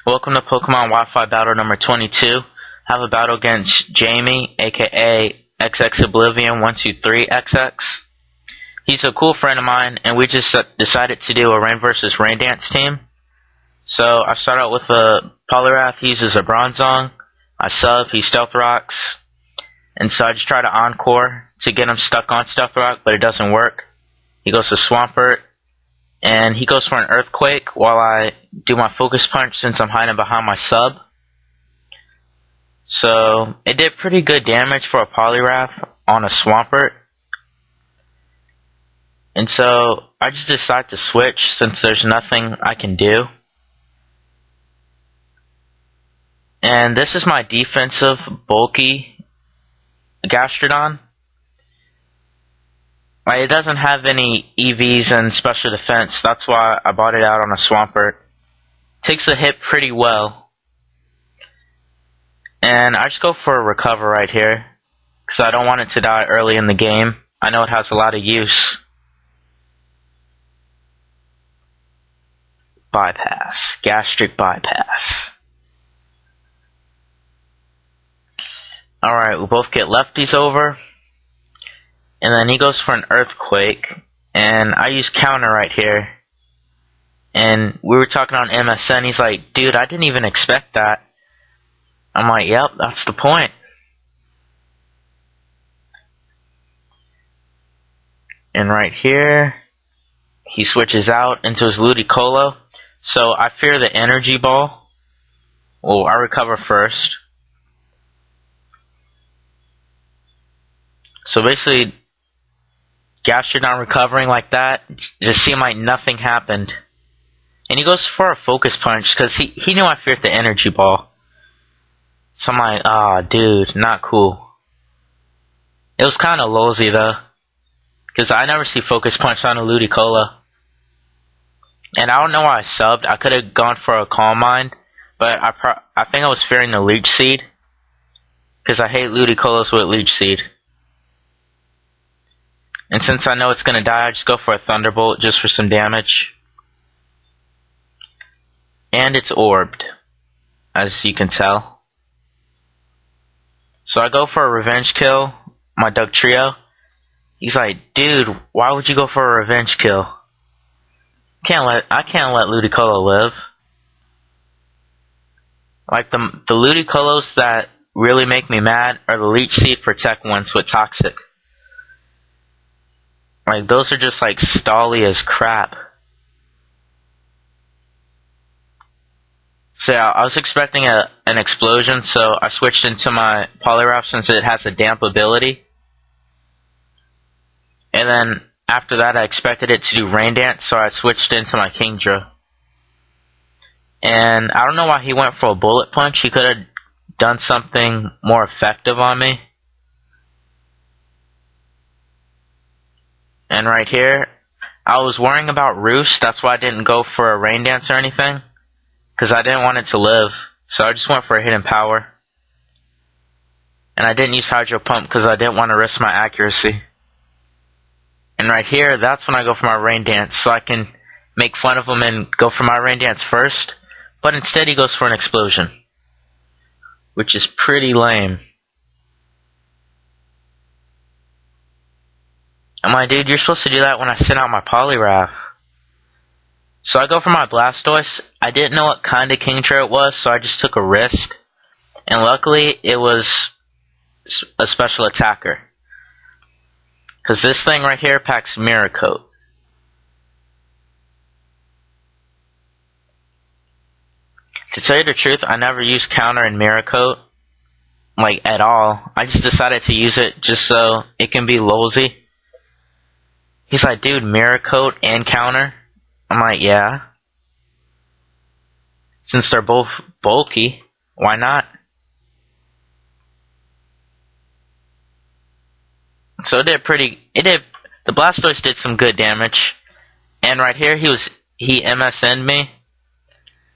Welcome to Pokemon Wi-Fi battle number 22. I have a battle against Jamie, aka xxOblivianGod123xx. He's a cool friend of mine, and we just decided to do a Rain vs. Rain Dance team. So I start out with a Poliwrath. He uses a Bronzong. I sub, he Stealth Rocks. And so I just try to Encore to get him stuck on Stealth Rock, but it doesn't work. He goes to Swampert, and he goes for an Earthquake while I do my Focus Punch since I'm hiding behind my sub. So it did pretty good damage for a Poliwrath on a Swampert. And so I just decided to switch since there's nothing I can do. And this is my defensive, bulky Gastrodon. It doesn't have any EVs and special defense. That's why I bought it out on a Swampert. Takes the hit pretty well. And I just go for a Recover right here, because I don't want it to die early in the game. I know it has a lot of use. Bypass. Gastric Bypass. Alright, we both get lefties over. And then he goes for an Earthquake, and I use Counter right here. And we were talking on MSN, he's like, dude, I didn't even expect that. I'm like, yep, that's the point. And right here, he switches out into his Ludicolo. So I fear the Energy Ball. Well, I recover first. So basically, Gastrodon recovering like that, it just seemed like nothing happened. And he goes for a Focus Punch, because he knew I feared the Energy Ball. So I'm like, ah, dude, not cool. It was kind of lolsy though, because I never see Focus Punch on a Ludicolo. And I don't know why I subbed. I could have gone for a Calm Mind, but I think I was fearing the Leech Seed, because I hate Ludicolos with Leech Seed. And since I know it's going to die, I just go for a Thunderbolt just for some damage. And it's orbed, as you can tell. So I go for a Revenge Kill, my Dugtrio. He's like, dude, why would you go for a Revenge Kill? I can't let Ludicolo live. Like, the Ludicolos that really make me mad are the Leech Seed Protect ones with Toxic. Like, those are just like stally as crap. So yeah, I was expecting an explosion, so I switched into my Poliwrath since it has a damp ability. And then after that I expected it to do Rain Dance, so I switched into my Kingdra. And I don't know why he went for a Bullet Punch. He could have done something more effective on me. And right here, I was worrying about Roost, that's why I didn't go for a Rain Dance or anything, because I didn't want it to live, so I just went for a Hidden Power. And I didn't use Hydro Pump because I didn't want to risk my accuracy. And right here, that's when I go for my Rain Dance, so I can make fun of him and go for my Rain Dance first, but instead he goes for an Explosion, which is pretty lame. I'm like, dude, you're supposed to do that when I send out my Poliwrath. So I go for my Blastoise. I didn't know what kind of Kingdra it was, so I just took a risk. And luckily, it was a special attacker. Because this thing right here packs Mirror Coat. To tell you the truth, I never used Counter and Mirror Coat. Like, at all. I just decided to use it just so it can be lolsy. He's like, dude, Mirror Coat and Counter? I'm like, yeah. Since they're both bulky, why not? So the Blastoise did some good damage. And right here, he MSN'd me,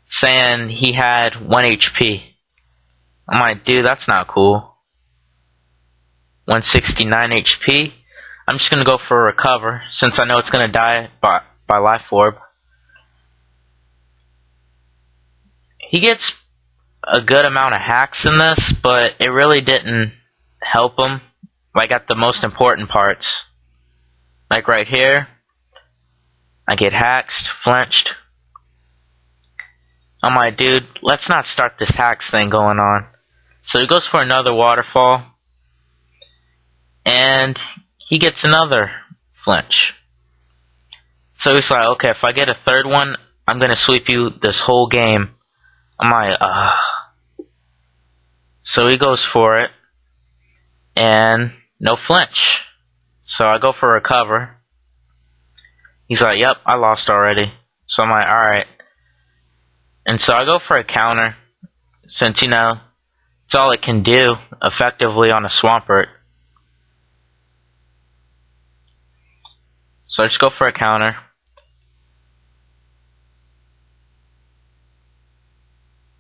saying he had 1 HP. I'm like, dude, that's not cool. 169 HP. I'm just going to go for a Recover, since I know it's going to die by Life Orb. he gets a good amount of hacks in this, but it really didn't help him, like at the most important parts. Like right here, I get hacked, flinched. I'm like, dude, let's not start this hacks thing going on. So he goes for another waterfall, and he gets another flinch. So he's like, okay, if I get a third one, I'm gonna sweep you this whole game. I'm like, So he goes for it, and no flinch. So I go for recover. He's like, yep, I lost already. So I'm like, alright. And so I go for a counter, since, you know, it's all it can do effectively on a Swampert. So I just go for a counter.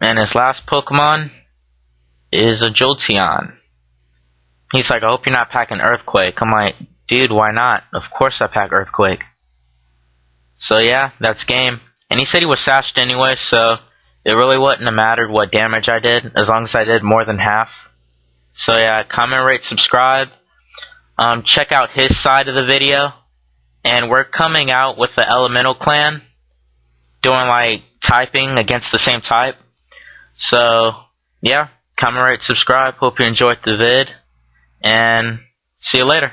And his last Pokemon is a Jolteon. He's like, I hope you're not packing Earthquake. I'm like, dude, why not? Of course I pack Earthquake. So yeah, that's game. And he said he was sashed anyway, so it really wouldn't have mattered what damage I did, as long as I did more than half. So yeah, comment, rate, subscribe. Check out his side of the video. And we're coming out with the Elemental Clan, doing like typing against the same type. So yeah, comment, rate, subscribe. Hope you enjoyed the vid, and see you later.